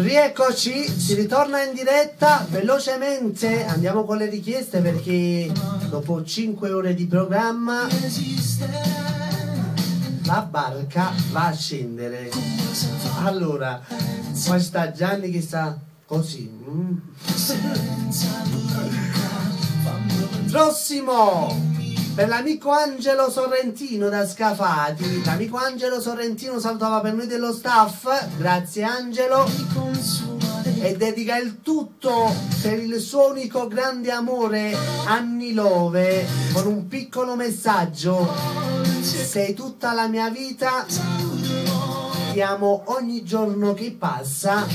Rieccoci, si ritorna in diretta velocemente. Andiamo con le richieste perché dopo 5 ore di programma la barca va a scendere. Allora, qua sta Gianni che sta così. Prossimo per l'amico Angelo Sorrentino da Scafati. L'amico Angelo Sorrentino salutava per noi dello staff. Grazie Angelo. E dedica il tutto per il suo unico grande amore Anni Love, con un piccolo messaggio: sei tutta la mia vita, ti amo ogni giorno che passa,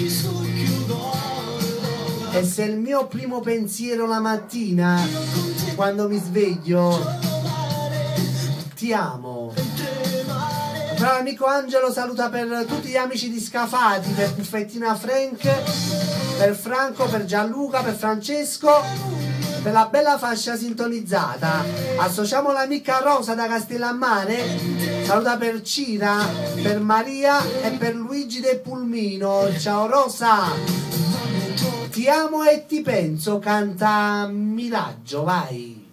e se il mio primo pensiero la mattina quando mi sveglio, ti amo. Però l'amico Angelo saluta per tutti gli amici di Scafati, per Buffettina Frank, per Franco, per Gianluca, per Francesco, per la bella fascia sintonizzata. Associamo l'amica Rosa da Castellammare, saluta per Cira, per Maria e per Luigi del Pulmino. Ciao Rosa, ti amo e ti penso, canta Miraggio, vai.